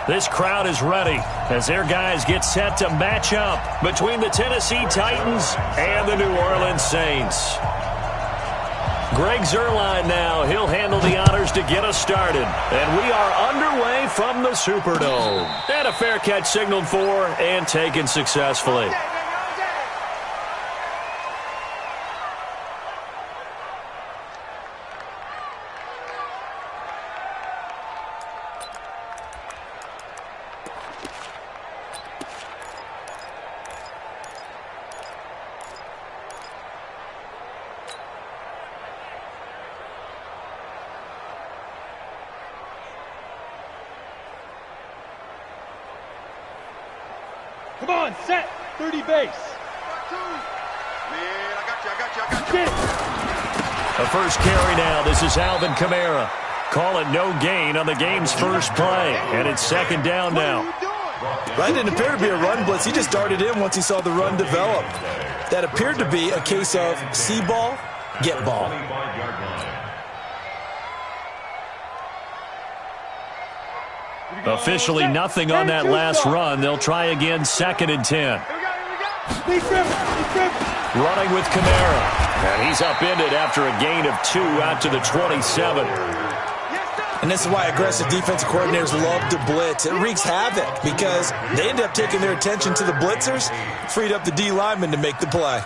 This crowd is ready as their guys get set to match up between the Tennessee Titans and the New Orleans Saints. Greg Zuerlein now. He'll handle the honors to get us started. And we are underway from the Superdome. And a fair catch signaled for and taken successfully. Come on, set, 30 base. Man, I got you. A first carry now. This is Alvin Kamara. Call it no gain on the game's first play. And it's second down now. That didn't appear to be a run blitz. He just darted in once he saw the run develop. That appeared to be a case of see ball, get ball. Officially nothing on that last run. They'll try again, second and 10. Running with Kamara. And he's upended after a gain of 2 out to the 27. And this is why aggressive defensive coordinators love to blitz. It wreaks havoc because they end up taking their attention to the blitzers, freed up the D lineman to make the play.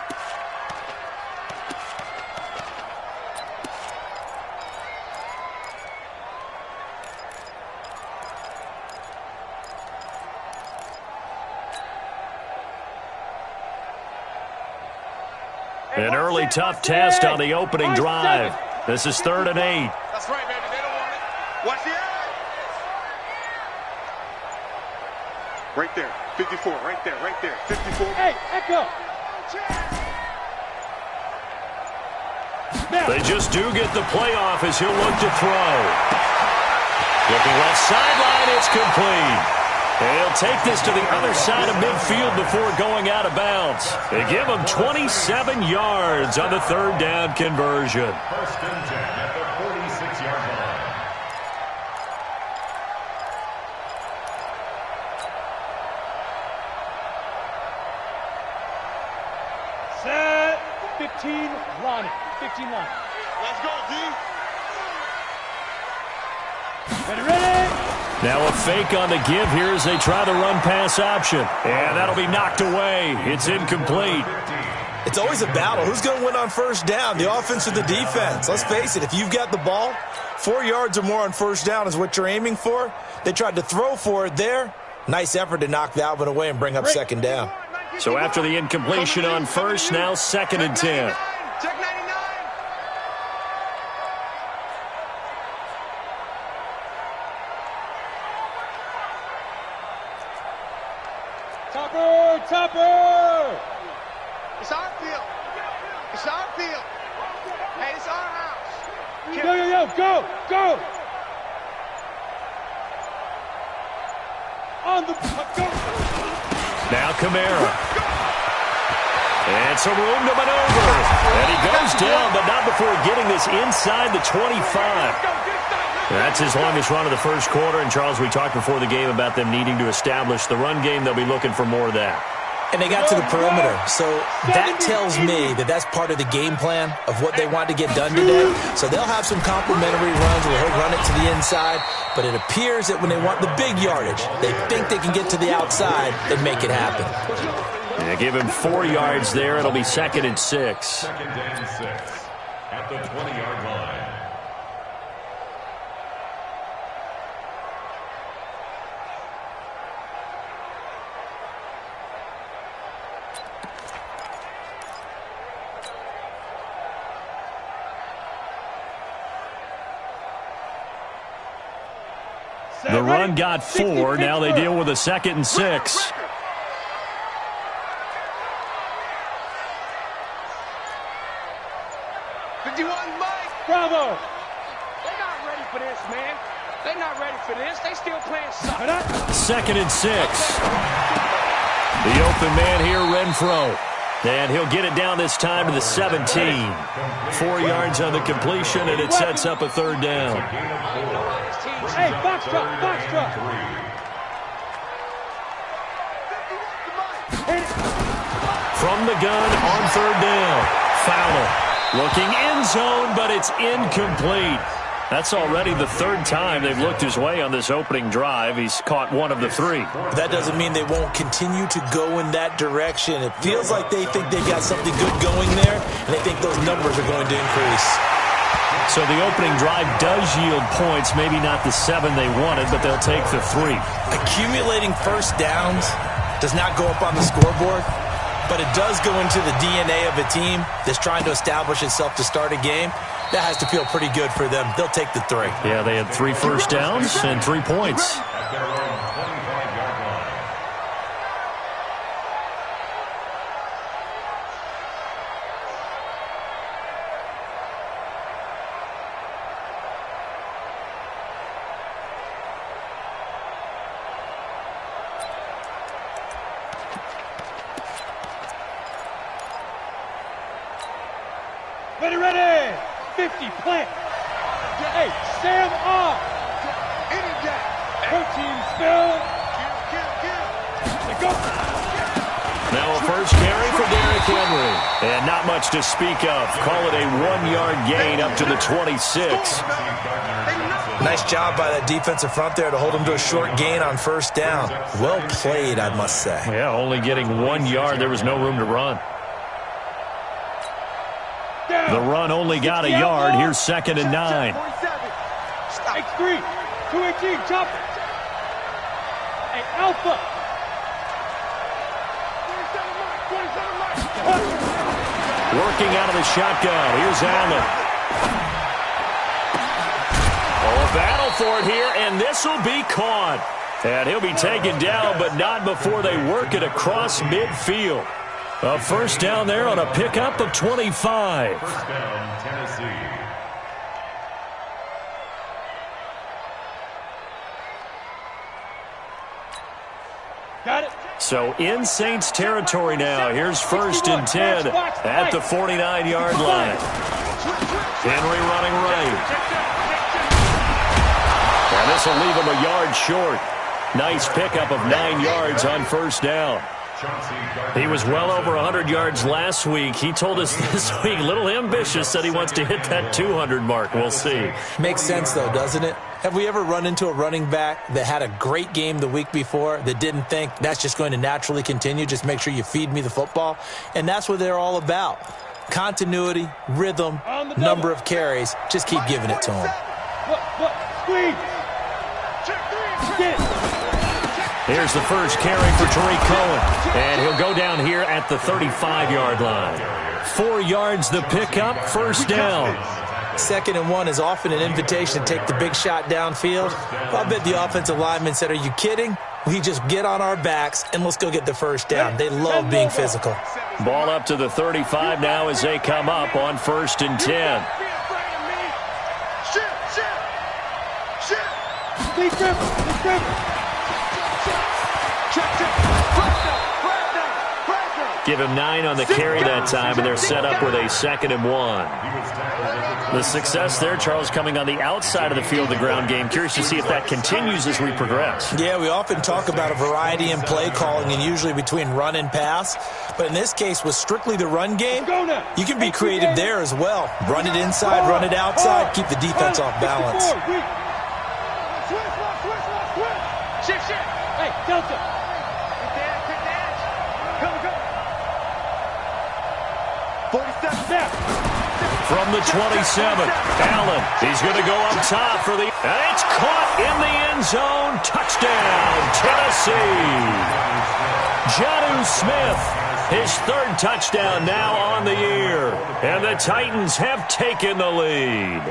An early tough test on the opening drive. This is 3rd and 8. That's right, baby. They don't want it. Watch the eye. Right there. 54. Right there. 54. Hey, echo. They just do get the playoff as he'll look to throw. Looking left sideline, it's complete. He'll take this to the other side of midfield before going out of bounds. They give him 27 yards on the 3rd down conversion. 1st and 10 at the 46-yard line. Set, 15, line. 15 line. Let's go, D. Ready. Now a fake on the give here as they try the run-pass option. And that'll be knocked away. It's incomplete. It's always a battle. Who's going to win on 1st down, the offense or the defense? Let's face it, if you've got the ball, 4 yards or more on 1st down is what you're aiming for. They tried to throw for it there. Nice effort to knock that one away and bring up 2nd down. So after the incompletion on 1st, now 2nd and 10. Check 99. Topper! It's our field. It's our field. Hey, it's our house. Go! On the go! Now Kamara. And some room to maneuver. And he goes down, but not before getting this inside the 25. That's his longest run of the 1st quarter. And, Charles, we talked before the game about them needing to establish the run game. They'll be looking for more of that. And they got to the perimeter. So that tells me that that's part of the game plan of what they want to get done today. So they'll have some complimentary runs where he'll run it to the inside. But it appears that when they want the big yardage, they think they can get to the outside and make it happen. They give him 4 yards there. It'll be 2nd and 6. 2nd and 6 at the 20-yard line. The run got 4. Now they deal with a 2nd and 6. Bravo! They're not ready for this, man. They're not ready for this. They still playing soccer. 2nd and 6. The open man here, Renfro. And he'll get it down this time to the 17. 4 yards on the completion, and it sets up a 3rd down. Hey, Foxtrot! From the gun on third down. Fowler looking end zone, but it's incomplete. That's already the third time they've looked his way on this opening drive. He's caught one of the three. That doesn't mean they won't continue to go in that direction. It feels like they think they've got something good going there, and they think those numbers are going to increase. So the opening drive does yield points, maybe not the 7 they wanted, but they'll take the 3. Accumulating first downs does not go up on the scoreboard, but it does go into the DNA of a team that's trying to establish itself to start a game. That has to feel pretty good for them. They'll take the 3. Yeah, they had 3 first downs and 3 points. At their own 25-yard line. Ready. 50, plant. Hey, Sam off. Any day. Protein spill. Kill. Go. Now a first carry for Derrick Henry. And not much to speak of. Call it a 1-yard gain up to the 26. Nice job by that defensive front there to hold them to a short gain on first down. Well played, I must say. Yeah, only getting 1 yard. There was no room to run. The run only got a yard. Here's 2nd and 9. X3, 218, chop it. Hey, Alpha. 27 mark. Working out of the shotgun. Here's Allen. Oh, a battle for it here, and this will be caught. And he'll be taken down, but not before they work it across midfield. A first down there on a pickup of 25. First down, Tennessee. Got it. So in Saints territory now. Here's 1st and 10 at the 49-yard line. Henry running right. And this will leave him a yard short. Nice pickup of 9 yards on first down. He was well over 100 yards last week. He told us this week, a little ambitious, said he wants to hit that 200 mark. We'll see. Makes sense, though, doesn't it? Have we ever run into a running back that had a great game the week before that didn't think that's just going to naturally continue? Just make sure you feed me the football. And that's what they're all about. Continuity, rhythm, number of carries. Just keep giving it to him. Squeeze. Get it. Here's the first carry for Tariq Cohen. And he'll go down here at the 35-yard line. 4 yards the pickup, first down. 2nd and 1 is often an invitation to take the big shot downfield. I bet the offensive lineman said, are you kidding? We just get on our backs and let's go get the first down. They love being physical. Ball up to the 35 now as they come up on 1st and 10. Give him 9 on the carry that time, and they're set up with a 2nd and 1. The success there, Charles, coming on the outside of the field, the ground game. Curious to see if that continues as we progress. Yeah, we often talk about a variety in play calling and usually between run and pass. But in this case, with strictly the run game, you can be creative there as well. Run it inside, run it outside, keep the defense off balance. Shift. Hey, Delta. From the 27, Allen, he's going to go up top for the, and it's caught in the end zone. Touchdown, Tennessee. Jonnu Smith, his 3rd touchdown now on the year, and the Titans have taken the lead.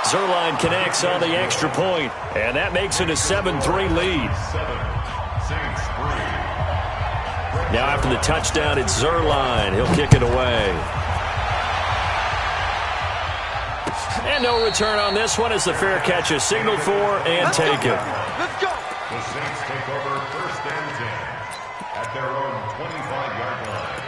Zerline connects on the extra point, and that makes it a 7-3 lead. Now after the touchdown, it's Zerline. He'll kick it away. And no return on this one as the fair catch is signaled for and taken. Let's go. The Saints take over 1st and 10 at their own 25-yard line.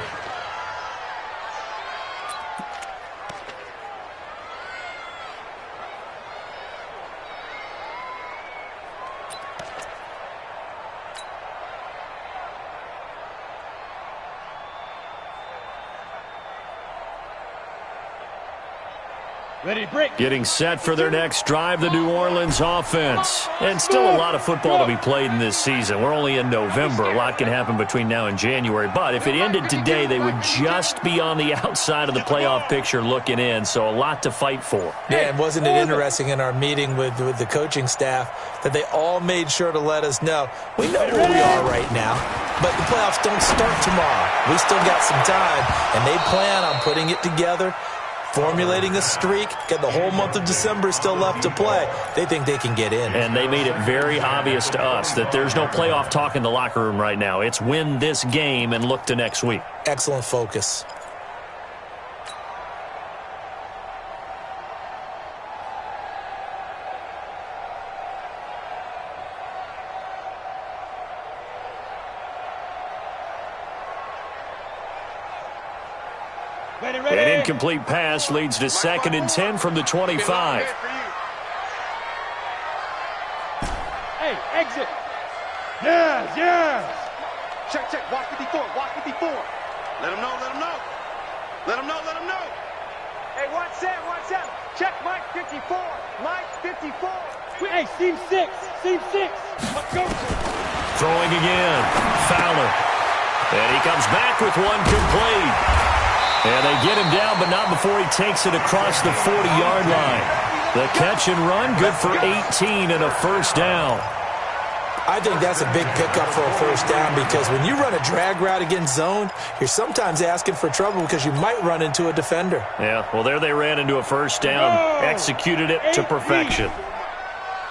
Ready, break. Getting set for their next drive, the New Orleans offense. And still a lot of football to be played in this season. We're only in November. A lot can happen between now and January. But if it ended today, they would just be on the outside of the playoff picture looking in. So a lot to fight for. Yeah, and wasn't it interesting in our meeting with the coaching staff that they all made sure to let us know, we know where we are right now, but the playoffs don't start tomorrow. We still got some time, and they plan on putting it together, formulating a streak, got the whole month of December still left to play. They think they can get in. And they made it very obvious to us that there's no playoff talk in the locker room right now. It's win this game and look to next week. Excellent focus. An incomplete pass leads to 2nd and 10 from the 25. Hey, exit. Yes, yes. Check, check. Watch 54. Watch 54. Let him know. Let him know. Let him know. Let him know. Hey, watch Sam. Watch Sam. Check Mike 54. Mike 54. Hey, seam 6. Seam 6. Let's go. Throwing again. Fowler. And he comes back with one complete. And they get him down, but not before he takes it across the 40-yard line. The catch and run, good for 18 and a first down. I think that's a big pickup for a first down because when you run a drag route against zone, you're sometimes asking for trouble because you might run into a defender. Yeah, well, there they ran into a first down, executed it to perfection.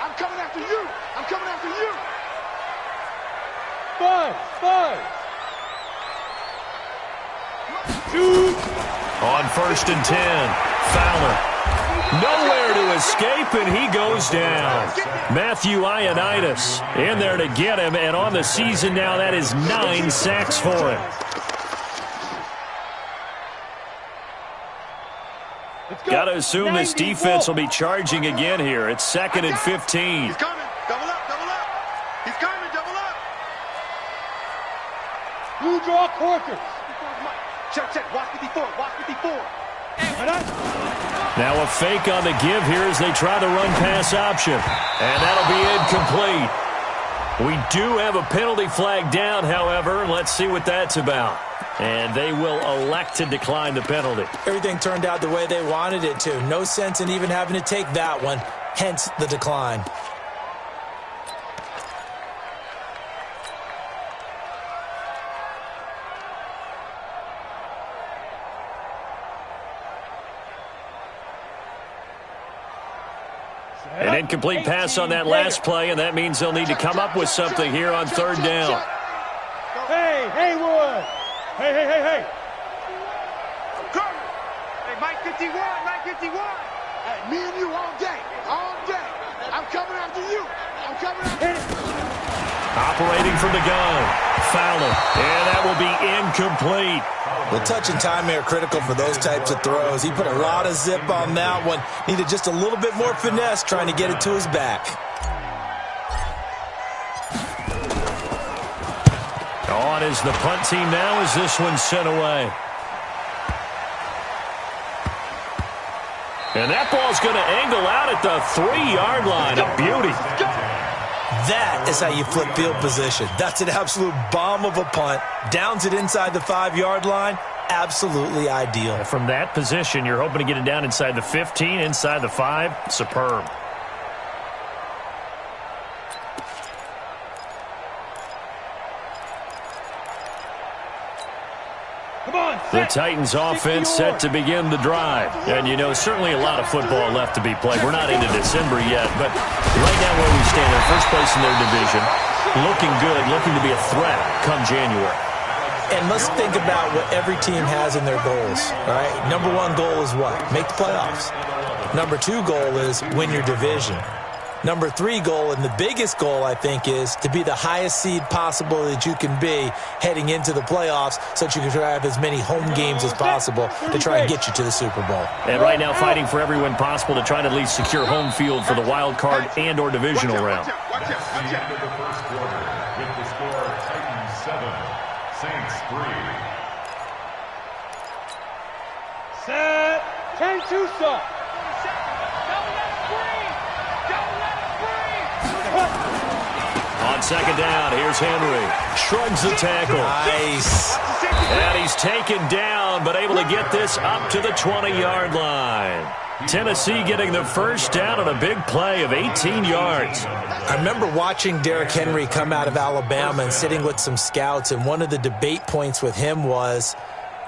I'm coming after you. I'm coming after you. 5. Shoot. On 1st and 10, Fowler. Nowhere to escape, and he goes down. Matthew Ioannidis in there to get him, and on the season now, that is 9 sacks for him. Got to assume this defense will be charging again here. It's 2nd and 15. He's coming. Double up. Double up. He's coming. Double up. You draw quarters. Check, check. Watch 54. Watch 54. Now a fake on the give here as they try the run-pass option. And that'll be incomplete. We do have a penalty flag down, however. Let's see what that's about. And they will elect to decline the penalty. Everything turned out the way they wanted it to. No sense in even having to take that one, hence the decline. An incomplete pass on that last play, and that means they'll need to come up with something here on 3rd down. Hey, Haywood. Hey. I'm coming. Hey, Mike 51. Mike 51. Hey, me and you all day. All day. I'm coming after you. I'm coming after you. Operating from the gun. Fowler. And that will be incomplete. The touch and time are critical for those types of throws. He put a lot of zip on that one. Needed just a little bit more finesse trying to get it to his back. On is the punt team now as this one's sent away. And that ball's going to angle out at the 3-yard line. A beauty. That is how you flip field position. That's an absolute bomb of a punt. Downs it inside the 5-yard line. Absolutely ideal. From that position, you're hoping to get it down inside the 15, inside the 5. Superb. The Titans offense set to begin the drive. And, you know, certainly a lot of football left to be played. We're not into December yet, but right now where we stand, they're first place in their division, looking good, looking to be a threat come January. And let's think about what every team has in their goals, all right? Number 1 goal is what? Make the playoffs. Number 2 goal is win your division. Number 3 goal, and the biggest goal, I think, is to be the highest seed possible that you can be heading into the playoffs so that you can try to have as many home games as possible to try and get you to the Super Bowl. And right now fighting for every win possible to try to at least secure home field for the wild card and or divisional round. That's the end of the first quarter with the score Titans 7, Saints 3. Set. 10-2 stop. second down. Here's Henry. Shrugs the tackle. Nice. And he's taken down, but able to get this up to the 20-yard line. Tennessee getting the first down on a big play of 18 yards. I remember watching Derrick Henry come out of Alabama and sitting with some scouts, and one of the debate points with him was,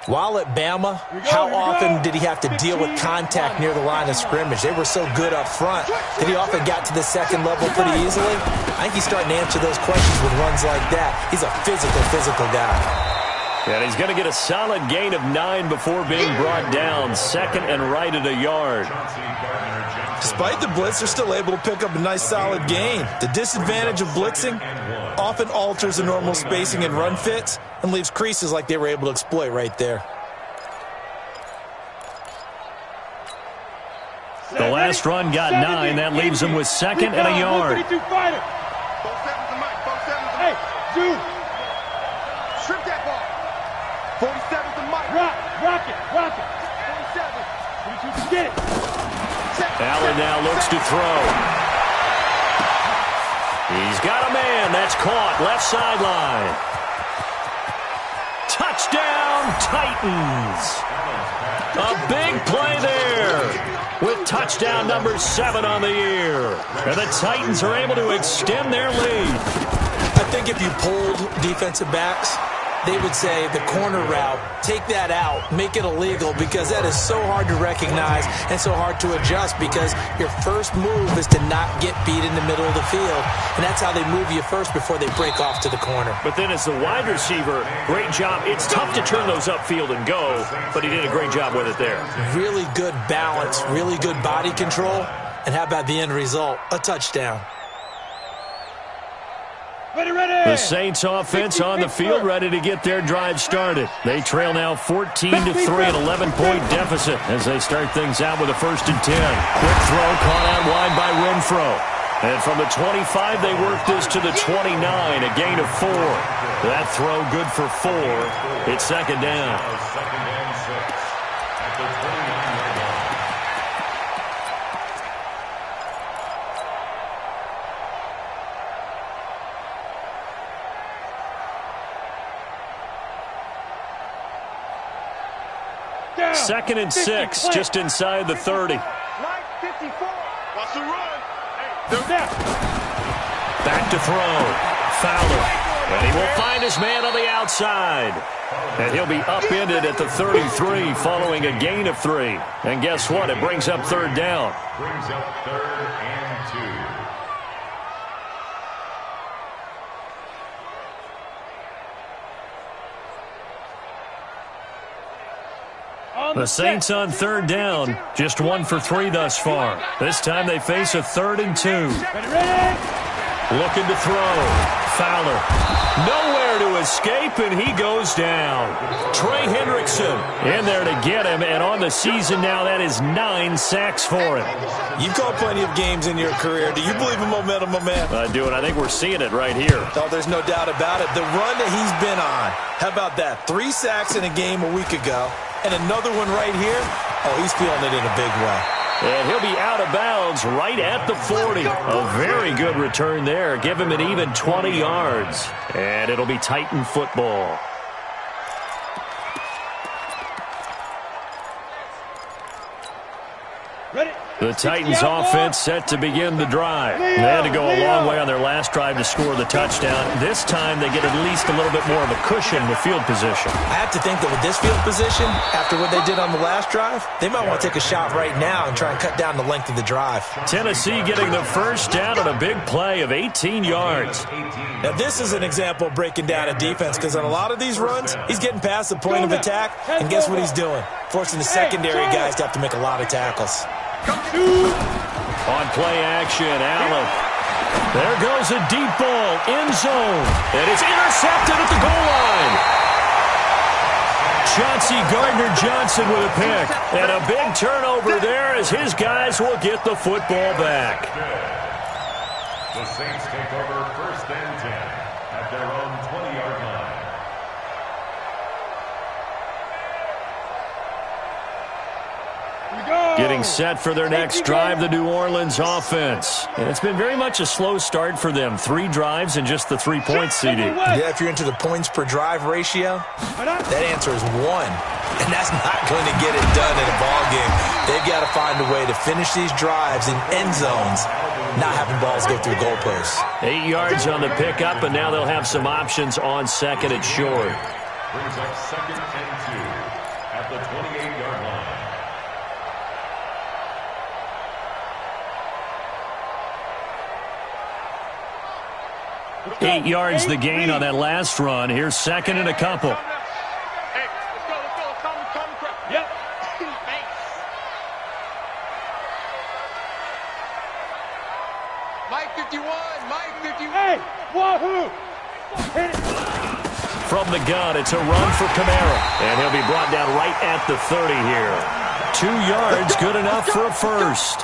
while at Bama, how often did he have to deal with contact near the line of scrimmage? They were so good up front that he often got to the second level pretty easily. I think he's starting to answer those questions with runs like that. He's a physical guy. And he's going to get a solid gain of 9 before being brought down. Second and right at a yard. Despite the blitz, they're still able to pick up a nice solid gain. The disadvantage of blitzing often alters the normal spacing and run fits and leaves creases like they were able to exploit right there. The last run got 9. That leaves him with second and a yard. Hey, dude. Strip that ball. 47's the mic. Rock it. 47. Get it. Allen now looks to throw. He's got a man. That's caught. Left sideline. Touchdown, Titans. A big play there with touchdown number 7 on the year. And the Titans are able to extend their lead. I think if you pulled defensive backs, they would say the corner route, take that out, make it illegal, because that is so hard to recognize and so hard to adjust, because your first move is to not get beat in the middle of the field, and that's how they move you first before they break off to the corner. But then as the wide receiver, great job. It's tough to turn those upfield and go, but he did a great job with it there. Really good balance, really good body control, and how about the end result? A touchdown. The Saints offense on the field, ready to get their drive started. They trail now 14-3, an 11-point deficit as they start things out with a 1st and 10. Quick throw caught out wide by Renfro. And from the 25, they work this to the 29, a gain of 4. That throw good for 4. It's second down. Second and 6 at the 29-yard line. Second and 6, just inside the 30. Mike, 54. Watch the run. Back to throw. Fowler. And he will find his man on the outside. And he'll be upended at the 33 following a gain of 3. And guess what? It brings up 3rd down. Brings up 3rd and 2. The Saints on 3rd down, just 1 for 3 thus far. This time they face a 3rd and 2. Looking to throw. Fowler. Nowhere to escape, and he goes down. Trey Hendrickson in there to get him, and on the season now, that is 9 sacks for him. You've called plenty of games in your career. Do you believe in momentum, my man? I do, and I think we're seeing it right here. Oh, there's no doubt about it. The run that he's been on. How about that? 3 sacks in a game a week ago. And another one right here. Oh, he's feeling it in a big way. And he'll be out of bounds right at the 40. A very good return there. Give him an even 20 yards. And it'll be Titan football. The Titans offense set to begin the drive. They had to go a long way on their last drive to score the touchdown. This time they get at least a little bit more of a cushion with field position. I have to think that with this field position, after what they did on the last drive, they might want to take a shot right now and try and cut down the length of the drive. Tennessee getting the first down on a big play of 18 yards. Now this is an example of breaking down a defense, because on a lot of these runs, he's getting past the point of attack, and guess what he's doing? Forcing the secondary guys to have to make a lot of tackles. On play action, Allen. There goes a deep ball, end zone. And it's intercepted at the goal line. Chauncey Gardner-Johnson with a pick. And a big turnover there as his guys will get the football back. The Saints take over 1st and 10 at their own 20-yard line. Here we go. Getting set for their next drive, the New Orleans offense. And it's been very much a slow start for them. 3 drives and just the 3 points, CD. Yeah, if you're into the points per drive ratio, that answer is 1. And that's not going to get it done in a ball game. They've got to find a way to finish these drives in end zones, not having balls go through goalposts. 8 yards on the pickup, and now they'll have some options on second and short. Brings up second and 2 at the 28-yard line. 8 yards the gain on that last run. Here's second and a couple. Hey, let's go. Calm the crowd. Yep. Thanks. Mike 51. Hey, wahoo! Hit it. From the gun, it's a run for Kamara. And he'll be brought down right at the 30 here. 2 yards, good enough for a first.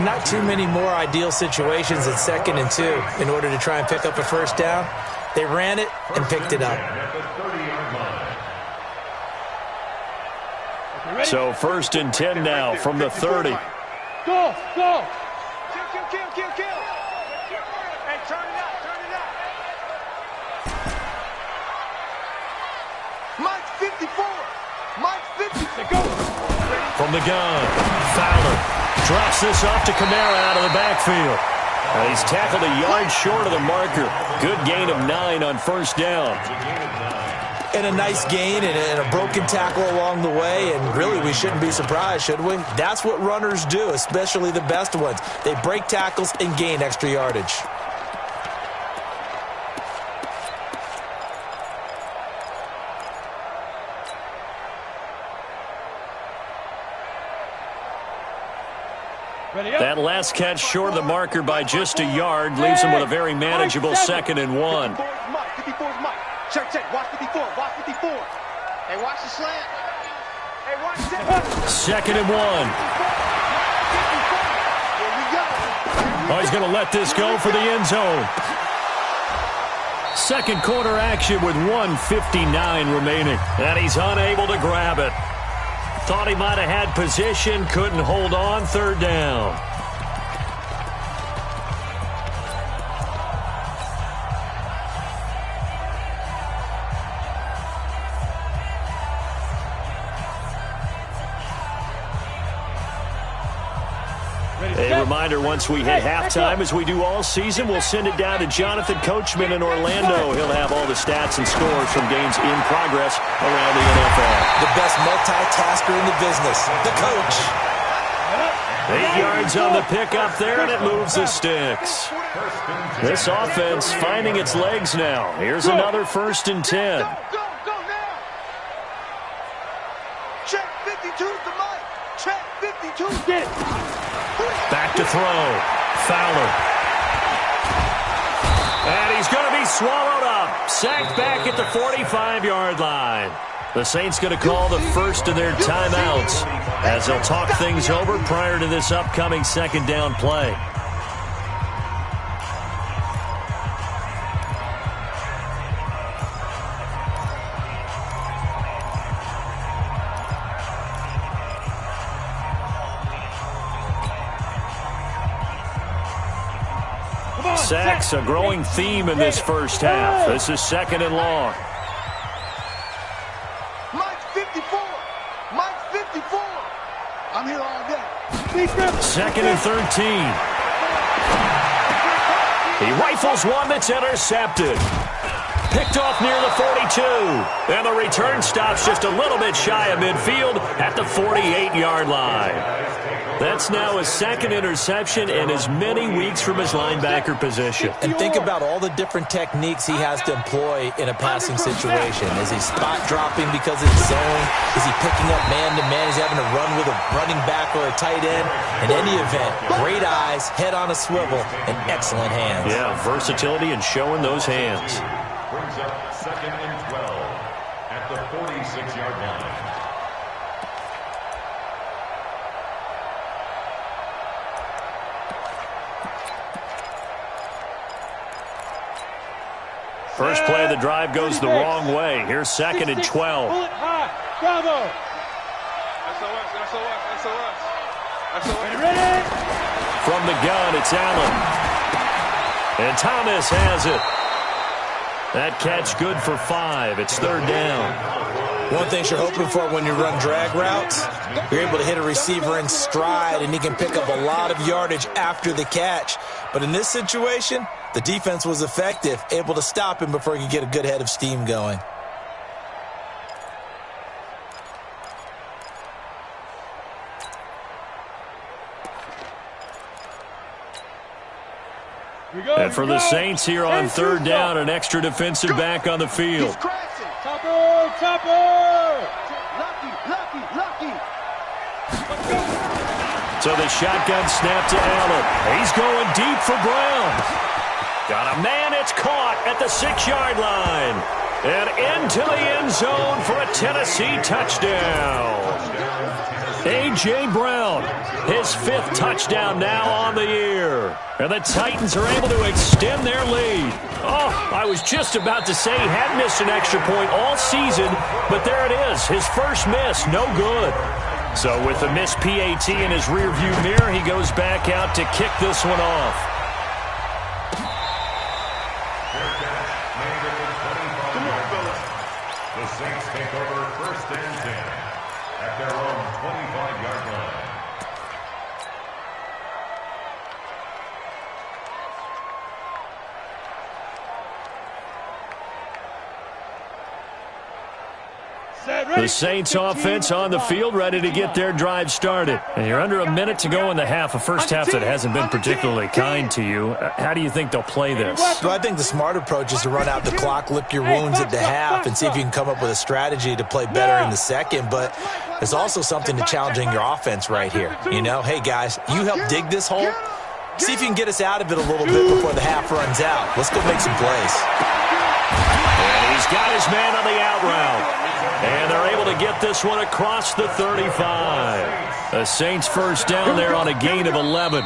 Not too many more ideal situations at second and 2 in order to try and pick up a first down. They ran it and picked it up. So first and 10 now from the 30. Go! Kill. Hey, turn it up. Mike's 54. Go. From the gun, Fowler drops this off to Kamara out of the backfield. He's tackled a yard short of the marker. Good gain of 9 on first down. And a nice gain and a broken tackle along the way, and really we shouldn't be surprised, should we? That's what runners do, especially the best ones. They break tackles and gain extra yardage. That last catch short of the marker by just a yard leaves him with a very manageable second and 1. 54's Mike. Check. Watch 54. Hey, watch the slant. Hey, watch that. Second and 1. Here we go. Oh, he's going to let this go for the end zone. Second quarter action with 1:59 remaining. And he's unable to grab it. Thought he might have had position, couldn't hold on, third down. A reminder, once we hit halftime, as we do all season, we'll send it down to Jonathan Coachman in Orlando. He'll have all the stats and scores from games in progress around the NFL. The best multitasker in the business, the coach. 8 yards on the pickup there, and it moves the sticks. This offense finding its legs now. Here's another first and 10. Go now. Check 52 to Mike. Check 52. Get it. Back to throw. Fowler. And he's going to be swallowed up. Sacked back at the 45-yard line. The Saints going to call the first of their timeouts as they'll talk things over prior to this upcoming second down play. Sacks, a growing theme in this first half. This is second and long. Mike's 54. I'm here all day. Second and 13. He rifles one that's intercepted. Picked off near the 42. And the return stops just a little bit shy of midfield at the 48-yard line. That's now his second interception and as many weeks from his linebacker position. And think about all the different techniques he has to employ in a passing situation. Is he spot dropping because it's zone? Is he picking up man-to-man? Is he having to run with a running back or a tight end? In any event, great eyes, head on a swivel, and excellent hands. Yeah, versatility and showing those hands. Brings up second and 12 at the 46-yard line. First play of the drive goes the wrong way. Here's second and 12. Pull it high. Bravo. SOS. From the gun, it's Allen. And Thomas has it. That catch good for 5. It's 3rd down. One thing you're hoping for when you run drag routes, you're able to hit a receiver in stride, and he can pick up a lot of yardage after the catch. But in this situation, the defense was effective, able to stop him before he could get a good head of steam going. And for the Saints here on 3rd down, an extra defensive back on the field. So the shotgun snap to Allen. He's going deep for Brown. Got a man, it's caught at the 6-yard line. And into the end zone for a Tennessee touchdown. A.J. Brown, his 5th touchdown now on the year. And the Titans are able to extend their lead. Oh, I was just about to say he had missed an extra point all season, but there it is, his first miss, no good. So with the missed PAT in his rearview mirror, he goes back out to kick this one off. The Saints take over 1st and 10 at their own 25-yard line. The Saints offense on the field, ready to get their drive started. And you're under a minute to go in the half, a first half that hasn't been particularly kind to you. How do you think they'll play this? Well, I think the smart approach is to run out the clock, lick your wounds at the half, and see if you can come up with a strategy to play better in the second. But there's also something to challenging your offense right here. You know, hey, guys, you help dig this hole. See if you can get us out of it a little bit before the half runs out. Let's go make some plays. And he's got his man on the out route. And they're able to get this one across the 35. The Saints first down there on a gain of 11.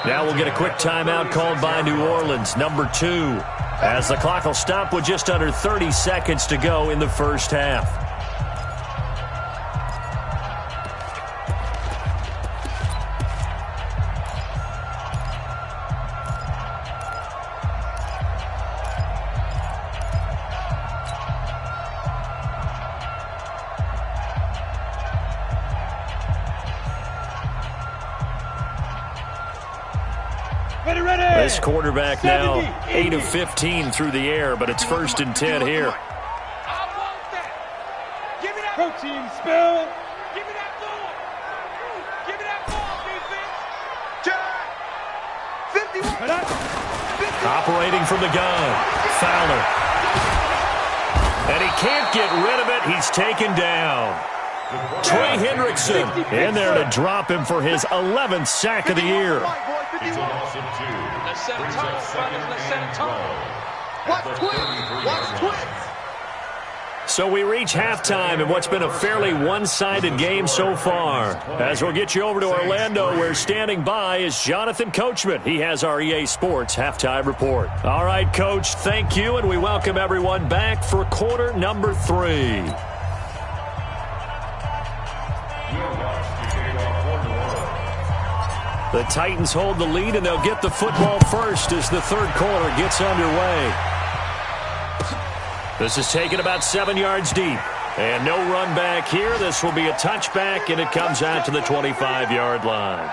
Now we'll get a quick timeout called by New Orleans, number 2, as the clock will stop with just under 30 seconds to go in the first half. This quarterback now 8 of 15 through the air, but it's 1st and 10 here. I want that. Give me that protein spill. Give me that ball. Give me that ball, defense. 51. Operating from the gun, Fowler. And he can't get rid of it. He's taken down. Trey Hendrickson in there to drop him for his 11th sack of the year. It's a loss of 2. Let's set a tone, brothers. Let's set a tone. Watch twins. Watch twins. So we reach halftime in what's been a fairly one-sided game so far. As we'll get you over to Orlando, where standing by is Jonathan Coachman. He has our EA Sports halftime report. All right, Coach, thank you, and we welcome everyone back for quarter number 3. The Titans hold the lead, and they'll get the football first as the 3rd quarter gets underway. This is taken about 7 yards deep. And no run back here. This will be a touchback, and it comes out to the 25-yard line.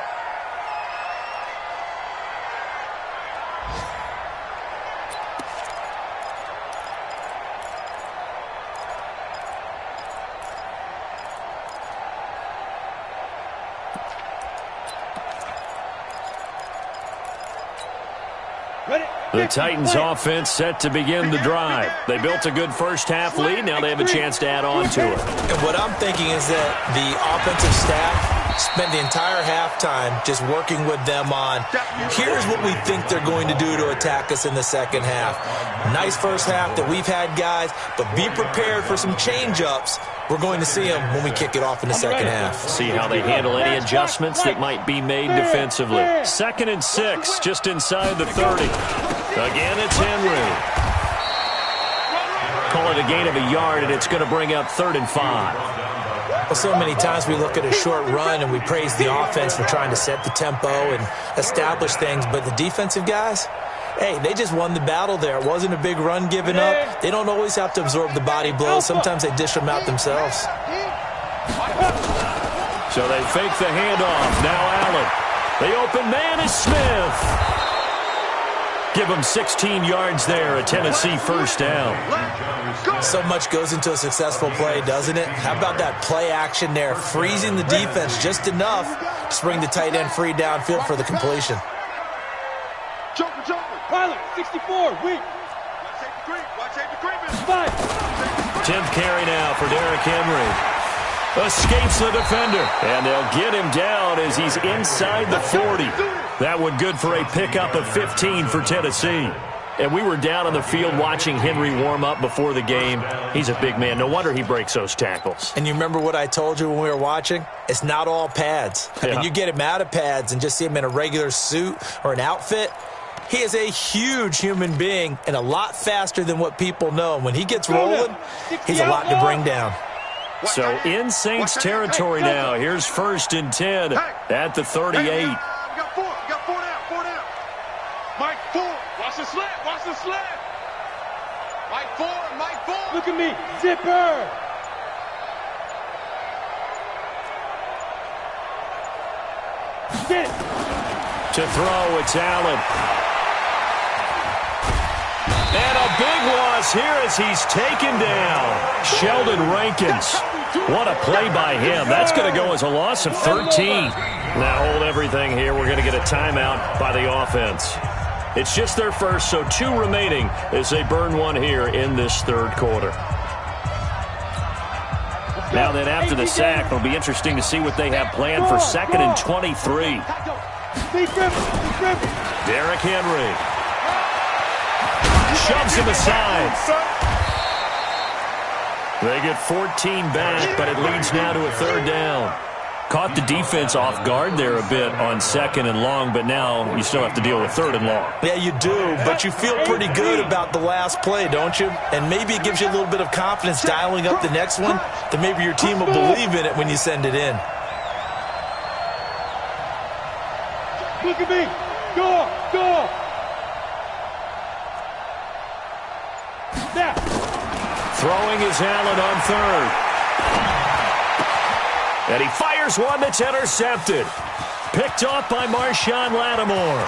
The Titans offense set to begin the drive. They built a good first half lead. Now they have a chance to add on to it. And what I'm thinking is that the offensive staff spent the entire halftime just working with them on, here's what we think they're going to do to attack us in the second half. Nice first half that we've had, guys, but be prepared for some change-ups. We're going to see them when we kick it off in the second half. See how they handle any adjustments that might be made defensively. 2nd and 6, just inside the 30. Again, it's Henry. Call it a gain of a yard, and it's going to bring up 3rd and 5. Well, so many times we look at a short run and we praise the offense for trying to set the tempo and establish things, but the defensive guys, hey, they just won the battle there. It wasn't a big run given up. They don't always have to absorb the body blows. Sometimes they dish them out themselves. So they fake the handoff. Now Allen. The open man is Smith. Give him 16 yards there, a Tennessee first down. So much goes into a successful play, doesn't it? How about that play action there, freezing the defense just enough to bring the tight end free downfield for the completion. Pilot, 64, weak. Five. 10th carry now for Derrick Henry. Escapes the defender, and they'll get him down as he's inside the 40. That one good for a pickup of 15 for Tennessee. And we were down on the field watching Henry warm up before the game. He's a big man. No wonder he breaks those tackles. And you remember what I told you when we were watching? It's not all pads. I mean, you get him out of pads and just see him in a regular suit or an outfit. He is a huge human being and a lot faster than what people know. When he gets rolling, he's a lot to bring down. So in Saints territory now. Here's 1st and 10 at the 38. You got four down. Mike, 4. Watch the slant, watch the slant. Mike 4. Look at me, zipper. Sit. To throw, it's Allen. And a big loss here as he's taken down. Sheldon Rankins. What a play by him. That's going to go as a loss of 13. Now hold everything here. We're going to get a timeout by the offense. It's just their first, so 2 remaining as they burn one here in this third quarter. Now then, after the sack, it'll be interesting to see what they have planned for 2nd and 23. Derrick Henry. Shoves him aside. They get 14 back, but it leads now to a 3rd down. Caught the defense off guard there a bit on 2nd and long, but now you still have to deal with 3rd and long. Yeah, you do, but you feel pretty good about the last play, don't you? And maybe it gives you a little bit of confidence dialing up the next one, that maybe your team will believe in it when you send it in. Look at me. Go. Now. Throwing is Allen on 3rd. And he fires one that's intercepted. Picked off by Marshawn Lattimore.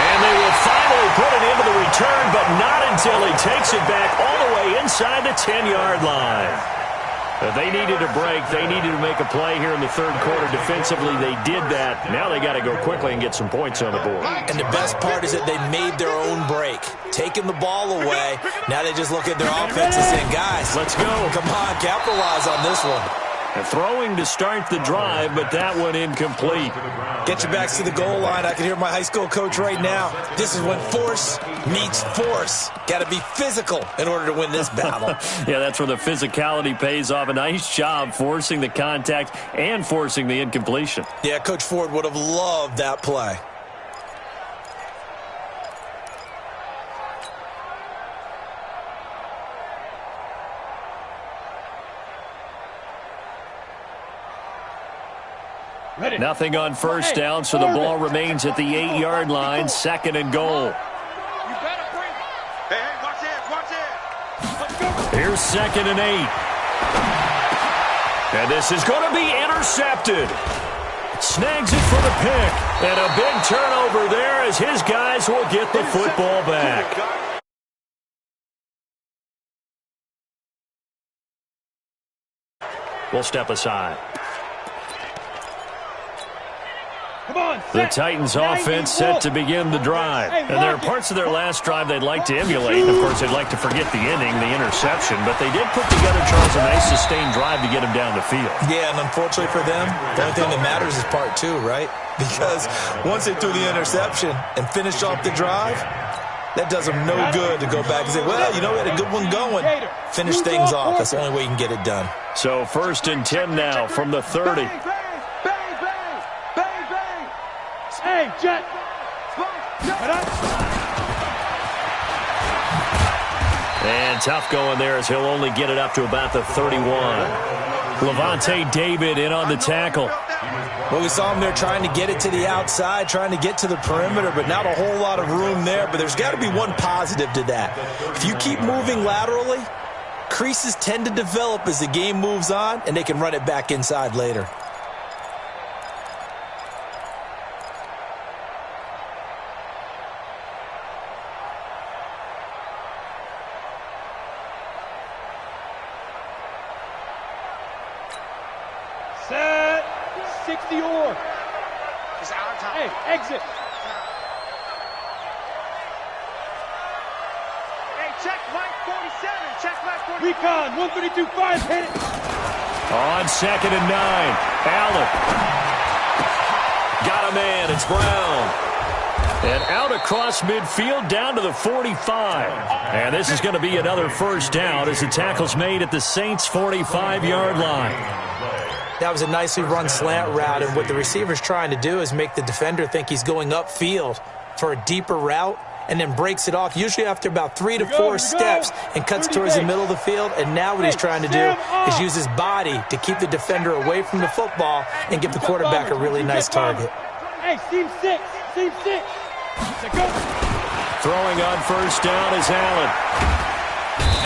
And they will finally put it into the return, but not until he takes it back all the way inside the 10-yard line. If they needed a break, they needed to make a play here in the third quarter. Defensively, they did that. Now they got to go quickly and get some points on the board. And the best part is that they made their own break. Taking the ball away, now they just look at their offense and say, guys, let's go. Come on, capitalize on this one. And throwing to start the drive, but that one incomplete. Get your backs to the goal line. I can hear my high school coach right now. This is when force meets force. Got to be physical in order to win this battle. Yeah, that's where the physicality pays off. A nice job forcing the contact and forcing the incompletion. Yeah, Coach Ford would have loved that play. Ready. Nothing on first down, so the ball remains at the 8-yard line, 2nd and goal. You better bring it. Hey, watch it. Here's 2nd and 8. And this is going to be intercepted. Snags it for the pick. And a big turnover there as his guys will get the football back. We'll step aside. The Titans offense set to begin the drive. And there are parts of their last drive they'd like to emulate. Of course, they'd like to forget the ending, the interception. But they did put together, Charles, a nice sustained drive to get them down the field. Yeah, and unfortunately for them, the only thing that matters is part 2, right? Because once they threw the interception and finished off the drive, that does them no good to go back and say, well, you know, we had a good one going. Finish things off. That's the only way you can get it done. So 1st and 10 now from the 30. Hey, Jet. And tough going there as he'll only get it up to about the 31. Levante David in on the tackle. Well, we saw him there trying to get it to the outside, trying to get to the perimeter, but not a whole lot of room there. But there's got to be one positive to that. If you keep moving laterally, creases tend to develop as the game moves on, and they can run it back inside later. Set. 60 or. It's our time. Hey, exit. Hey, check Mike 47. Check Mike 47. Recon, 132, 5, hit it. On 2nd and 9. Allen. Got a man. It's Brown. And out across midfield down to the 45. And this is going to be another first down as the tackle's made at the Saints' 45-yard line. That was a nicely run slant route, and what the receiver's trying to do is make the defender think he's going upfield for a deeper route and then breaks it off, usually after about 3 to 4 steps, and cuts towards the middle of the field. And now what he's trying to do is use his body to keep the defender away from the football and give the quarterback a really nice target. Hey, seam 6. Seam 6. Go. Throwing on first down is Allen.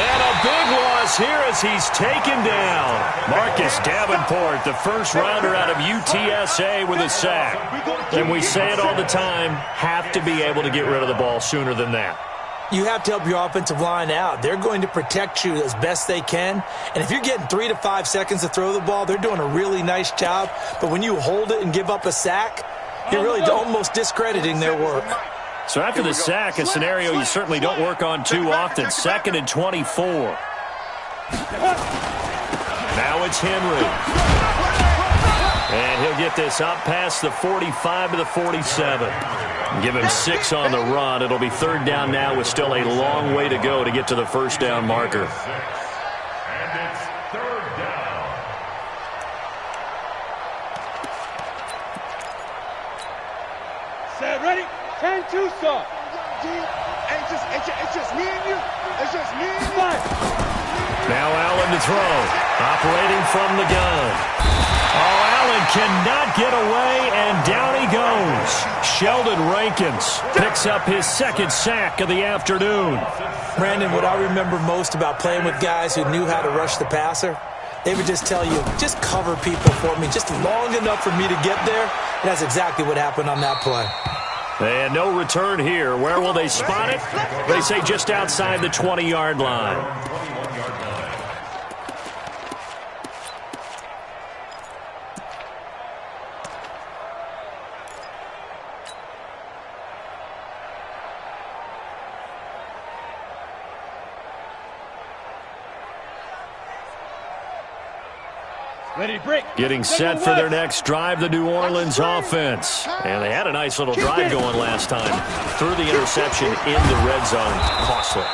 And a big loss here as he's taken down. Marcus Davenport, the first rounder out of UTSA with a sack. And we say it all the time, have to be able to get rid of the ball sooner than that. You have to help your offensive line out. They're going to protect you as best they can. And if you're getting 3 to 5 seconds to throw the ball, they're doing a really nice job. But when you hold it and give up a sack, you're really almost discrediting their work. So after the sack, a scenario you certainly don't work on too often. 2nd and 24. Now it's Henry. And he'll get this up past the 45 to the 47. Give him 6 on the run. It'll be 3rd down now with still a long way to go to get to the first down marker. And it's 3rd down. Set, ready? 10-2, sir. It's just me and you. It's just me and you. Now Allen to throw. Operating from the gun. Oh, Allen cannot get away, and down he goes. Sheldon Rankins picks up his 2nd sack of the afternoon. Brandon, what I remember most about playing with guys who knew how to rush the passer, they would just tell you, just cover people for me, just long enough for me to get there. And that's exactly what happened on that play. And no return here. Where will they spot it? They say just outside the 20-yard line. Ready, break. Getting set for their next drive, the New Orleans offense. And they had a nice little drive going last time. Threw the interception in the red zone. Costly.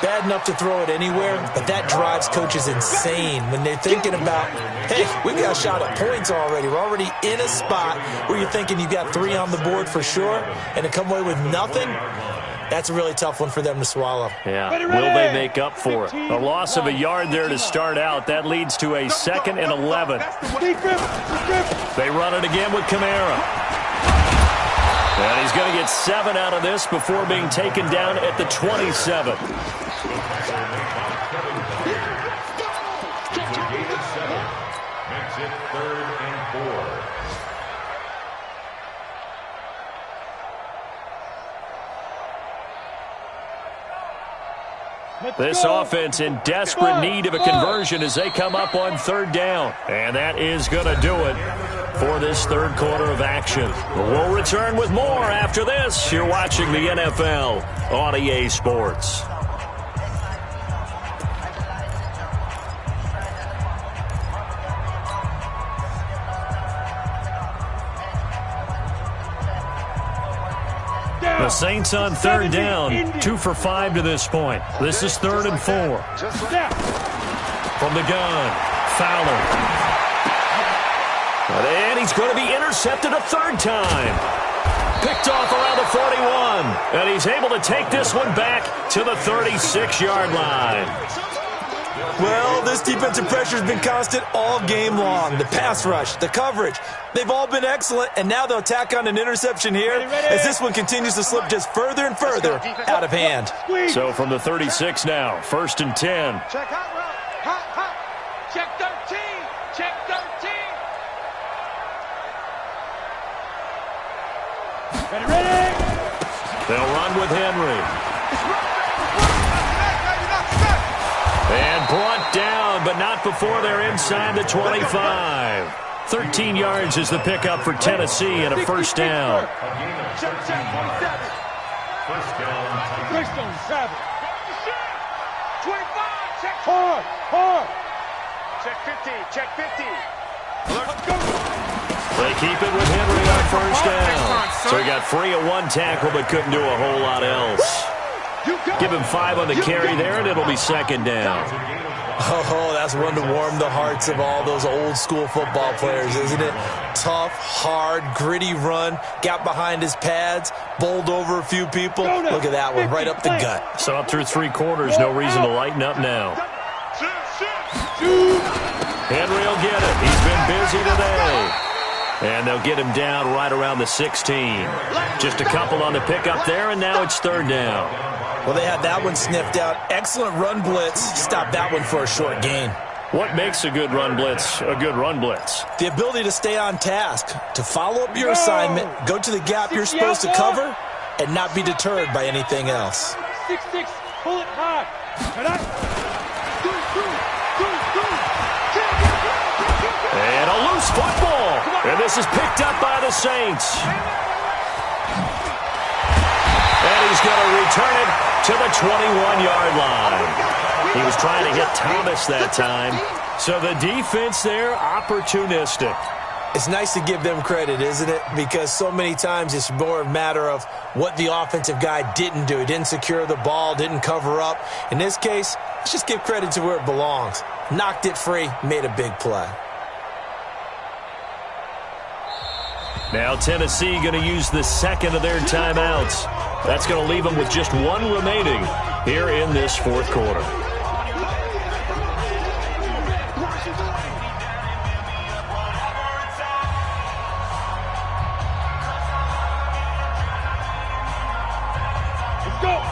Bad enough to throw it anywhere, but that drives coaches insane when they're thinking about, hey, we got a shot at points already. We're already in a spot where you're thinking you got 3 on the board for sure, and to come away with nothing, that's a really tough one for them to swallow. Yeah, will they make up for it? A loss of a yard there to start out. That leads to a 2nd and 11. They run it again with Kamara. And he's going to get 7 out of this before being taken down at the 27. Makes it 3rd and 4. This offense in desperate need of a conversion as they come up on 3rd down. And that is going to do it for this 3rd quarter of action. We'll return with more after this. You're watching the NFL on EA Sports. The Saints on 3rd down, 2 for 5 to this point. This is 3rd and 4. From the gun, Fowler. And he's going to be intercepted a 3rd time. Picked off around the 41, and he's able to take this one back to the 36-yard line. Well, this defensive pressure has been constant all game long. The pass rush, the coverage, they've all been excellent, and now they'll tack on an interception here as this one continues to slip just further and further out of hand. So from the 36 now, 1st and 10. Check hot route. Hot. Check 13. Check 13. Ready. They'll run with Henry. And brought down, but not before they're inside the 25. 13 yards is the pickup for Tennessee and a first down. Check 27. First down. First on 7. 25. Check. Hard. Check 50. Check 50. Let's go. They keep it with Henry on first down. So he got free of one tackle, but couldn't do a whole lot else. Give him 5 on the carry there, and it'll be second down. Oh, that's one to warm the hearts of all those old-school football players, isn't it? Tough, hard, gritty run, got behind his pads, bowled over a few people. Look at that one, right up the gut. So up through 3 quarters, no reason to lighten up now. Henry will get it. He's been busy today. And they'll get him down right around the 16. Just a couple on the pickup there, and now it's third down. Well, they had that one sniffed out. Excellent run blitz. Stop that one for a short gain. What makes a good run blitz a good run blitz? The ability to stay on task, to follow up your assignment, go to the gap you're supposed to cover, and not be deterred by anything else. 6-6. Pull it hard. And a loose football. And this is picked up by the Saints. And he's going to return it to the 21-yard line. He was trying to hit Thomas that time. So the defense there, opportunistic. It's nice to give them credit, isn't it? Because so many times it's more a matter of what the offensive guy didn't do. He didn't secure the ball, didn't cover up. In this case, let's just give credit to where it belongs. Knocked it free, made a big play. Now Tennessee going to use the second of their timeouts. That's going to leave them with just one remaining here in this fourth quarter.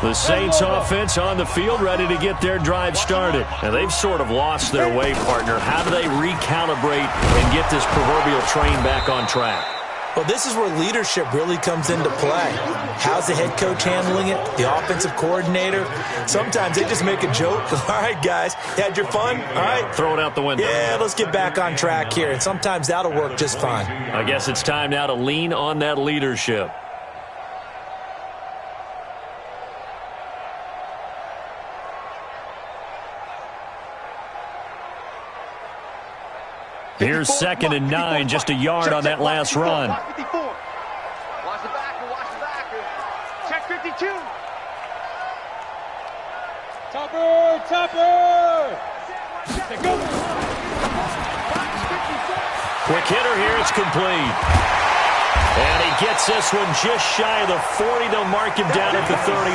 The Saints offense on the field ready to get their drive started. And they've sort of lost their way, partner. How do they recalibrate and get this proverbial train back on track? Well, this is where leadership really comes into play. How's the head coach handling it? The offensive coordinator? Sometimes they just make a joke. All right, guys, you had your fun? All right. Throw it out the window. Yeah, let's get back on track here. And sometimes that'll work just fine. I guess it's time now to lean on that leadership. Here's 2nd and 9, just a yard on that last run. Watch 54. Watch the backer. Check 52. Topper. Go. Quick hitter here, it's complete. And he gets this one just shy of the 40. They'll mark him down at the 39.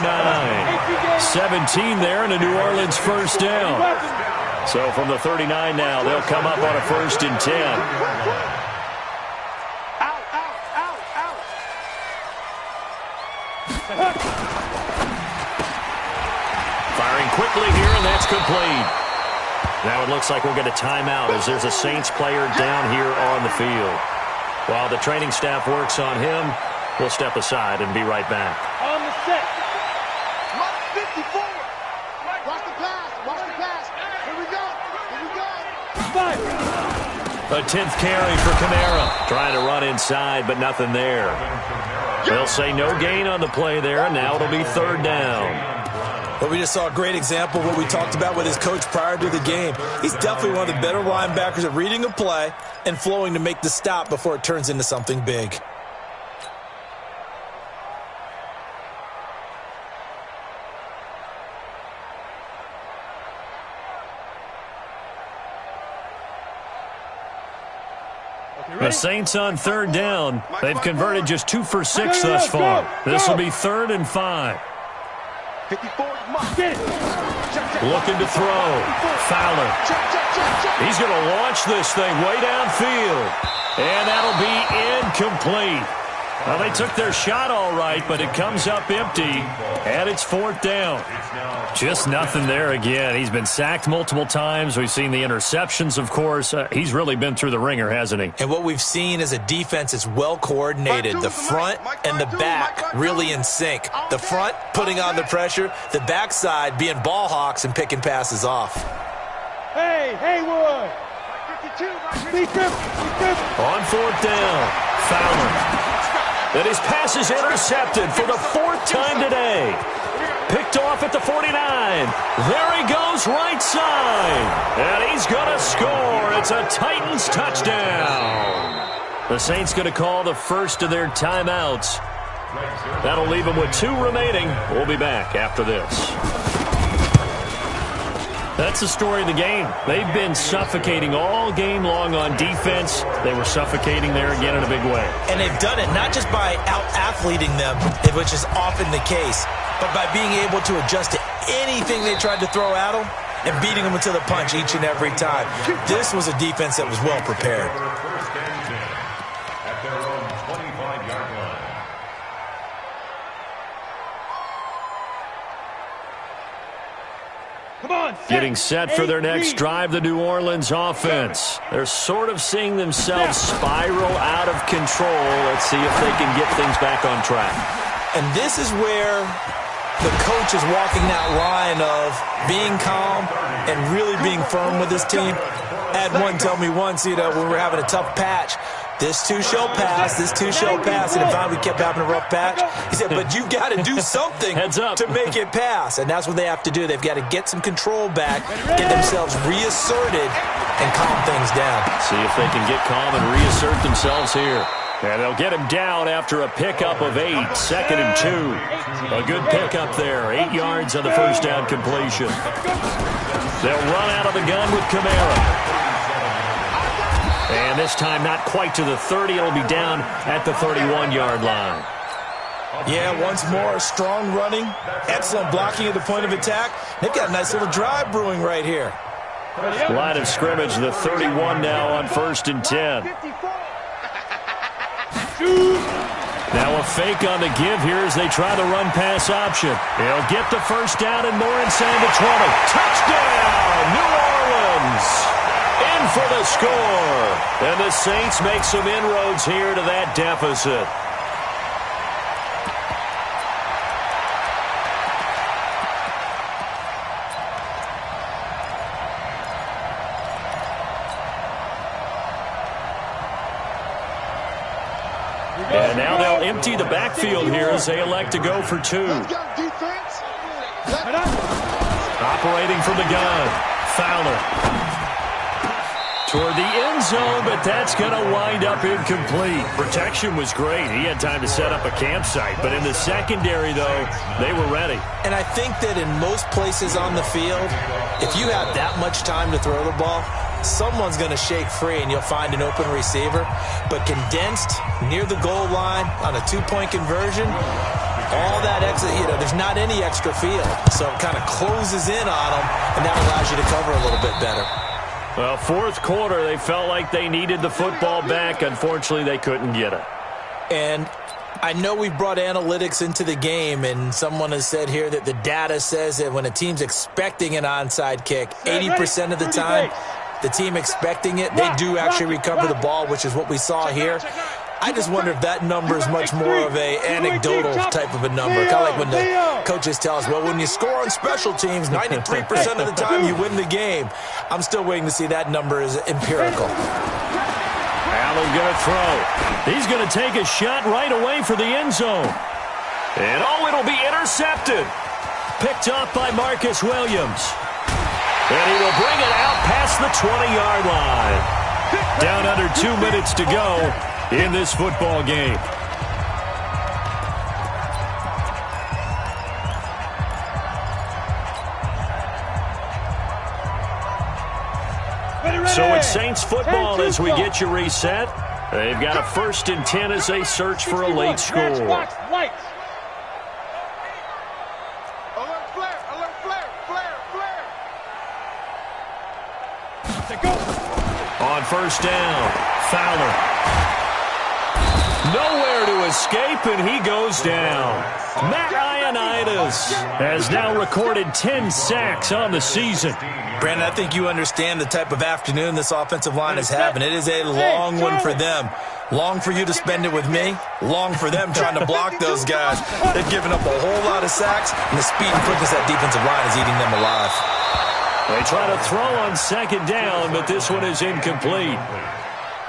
17 there and a New Orleans first down. So from the 39 now, they'll come up on a 1st and 10. Out. Firing quickly here, and that's complete. Now it looks like we'll get a timeout as there's a Saints player down here on the field. While the training staff works on him, we'll step aside and be right back. On the set. Mike 54. Watch the pass. Here we go. 5. A 10th carry for Kamara. Trying to run inside, but nothing there. They'll say no gain on the play there, and now it'll be 3rd down. But we just saw a great example of what we talked about with his coach prior to the game. He's definitely one of the better linebackers at reading a play and flowing to make the stop before it turns into something big. The Saints on third down. They've converted just 2 for 6 thus far. This will be 3rd and 5. 54, Looking to throw. Fowler. He's going to launch this thing way downfield. And that'll be incomplete. Well, they took their shot all right, but it comes up empty, and it's 4th down. Just nothing there again. He's been sacked multiple times. We've seen the interceptions, of course. He's really been through the ringer, hasn't he? And what we've seen is a defense that's well coordinated. The front and the back really in sync. The front putting on the pressure, the backside being ball hawks and picking passes off. Hey, Haywood! On 4th down, Fowler. And his pass is intercepted for the 4th time today. Picked off at the 49. There he goes, right side. And he's going to score. It's a Titans touchdown. The Saints going to call the first of their timeouts. That'll leave them with 2 remaining. We'll be back after this. That's the story of the game. They've been suffocating all game long on defense. They were suffocating there again in a big way. And they've done it not just by out-athleting them, which is often the case, but by being able to adjust to anything they tried to throw at them and beating them to the punch each and every time. This was a defense that was well prepared. At their own 25-yard line. Getting set for their next drive, the New Orleans offense. They're sort of seeing themselves spiral out of control. Let's see if they can get things back on track. And this is where the coach is walking that line of being calm and really being firm with his team. I had one tell me once, when we were having a tough patch, this too shall pass, this too shall pass. And finally we kept having a rough patch. He said, but you've got to do something to make it pass. And that's what they have to do. They've got to get some control back, get themselves reasserted, and calm things down. See if they can get calm and reassert themselves here. And they'll get him down after a pickup of 8, 2nd and 2. A good pickup there, 8 yards on the first down completion. They'll run out of the gun with Kamara. And this time not quite to the 30. It'll be down at the 31-yard line. Yeah, once more, strong running, excellent blocking at the point of attack. They've got a nice little drive brewing right here. Line of scrimmage, the 31 now on 1st and 10. Now a fake on the give here as they try the run-pass option. He'll get the first down and more inside the 20. Touchdown, New Orleans! In for the score. And the Saints make some inroads here to that deficit. And now they'll empty the backfield here as they elect to go for 2. Operating from the gun, Fowler. Toward the end zone, but that's going to wind up incomplete. Protection was great. He had time to set up a campsite. But in the secondary, though, they were ready. And I think that in most places on the field, if you have that much time to throw the ball, someone's going to shake free and you'll find an open receiver. But condensed near the goal line on a 2-point conversion, all that extra, there's not any extra field. So it kind of closes in on them, and that allows you to cover a little bit better. Well, 4th quarter, they felt like they needed the football back. Unfortunately, they couldn't get it. And I know we've brought analytics into the game, and someone has said here that the data says that when a team's expecting an onside kick, 80% of the time, the team expecting it, they do actually recover the ball, which is what we saw here. I just wonder if that number is much more of a anecdotal type of a number. Kind of like when the coaches tell us, well, when you score on special teams, 93% of the time you win the game. I'm still waiting to see that number is empirical. Allen going to throw. He's going to take a shot right away for the end zone. And, it'll be intercepted. Picked off by Marcus Williams. And he will bring it out past the 20-yard line. Down under 2 minutes to go in this football game. So it's Saints football as we get you reset. They've got a 1st and 10 as they search for a late score. Matchbox lights. Alert flare, alert flare, flare, flare. They go. On 1st down, Fowler. Nowhere to escape, and he goes down. Matt Ioannidis has now recorded 10 sacks on the season. Brandon, I think you understand the type of afternoon this offensive line is having. It is a long one for them. Long for you to spend it with me. Long for them trying to block those guys. They've given up a whole lot of sacks, and the speed and quickness of that defensive line is eating them alive. They try to throw on 2nd down, but this one is incomplete.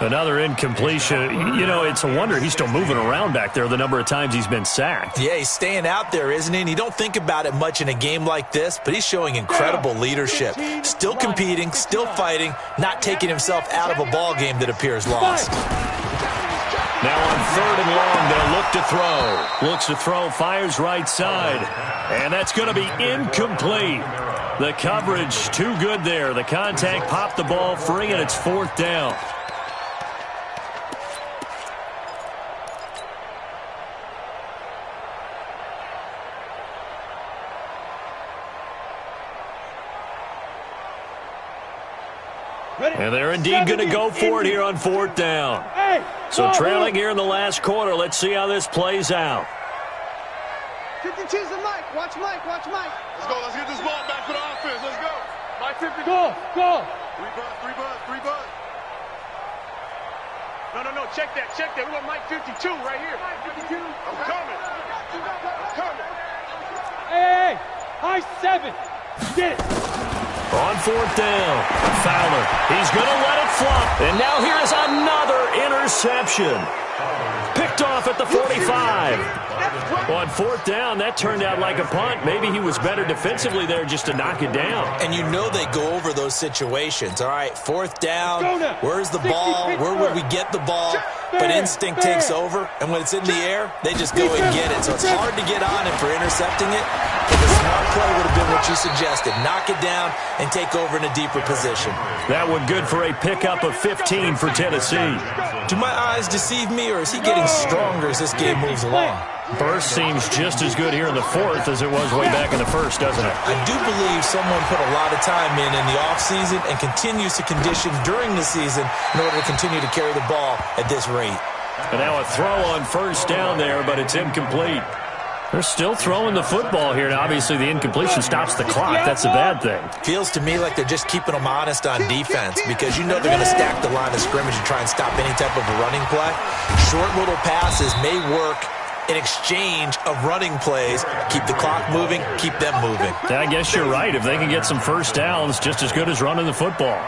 Another incompletion. You know, it's a wonder he's still moving around back there the number of times he's been sacked. Yeah, he's staying out there, isn't he? And you don't think about it much in a game like this, but he's showing incredible leadership. Still competing, still fighting, not taking himself out of a ball game that appears lost. Now on 3rd and long, they'll look to throw. Looks to throw, fires right side. And that's going to be incomplete. The coverage too good there. The contact popped the ball free, and it's 4th down. And they're indeed going to go for it here on 4th down. So trailing here in the last quarter. Let's see how this plays out. 52's the Mike. Watch Mike. Watch Mike. Let's go. Let's get this ball back for the offense. Let's go. Mike 50. Go. Go. 3 bud, 3 bud, 3 bud. No. Check that. We want Mike 52 right here. I'm coming. I'm coming. Hey. High 7. Get it. On 4th down, Fowler. He's going to let it flop. And now here is another interception. Picked off at the 45. On 4th down, that turned out like a punt. Maybe he was better defensively there just to knock it down. And you know they go over those situations. All right, 4th down, where's the ball? Where would we get the ball? But instinct takes over, and when it's in the air, they just go and get it. So it's hard to get on him for intercepting it. But the smart play would have been what you suggested. Knock it down and take over in a deeper position. That one good for a pickup of 15 for Tennessee. Do my eyes deceive me, or is he getting stronger as this game moves along? Burst seems just as good here in the 4th as it was way back in the 1st, doesn't it? I do believe someone put a lot of time in the offseason and continues to condition during the season in order to continue to carry the ball at this rate. And now a throw on 1st down there, but it's incomplete. They're still throwing the football here, and obviously the incompletion stops the clock. That's a bad thing. Feels to me like they're just keeping them honest on defense because you know they're going to stack the line of scrimmage and try and stop any type of a running play. Short little passes may work in exchange of running plays. Keep the clock moving, keep them moving. I guess you're right. If they can get some 1st downs, just as good as running the football.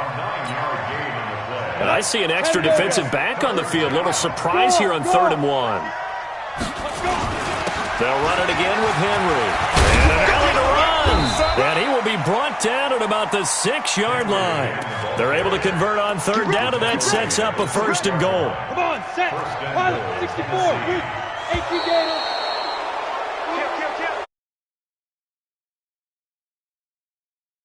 And I see an extra defensive back on the field. Little surprise here on 3rd and 1. They'll run it again with Henry. And an alley to run. And he will be brought down at about the 6-yard line. They're able to convert on 3rd down, and that sets up a 1st and goal. Come on, set. Pilot, 64. 18 Gators.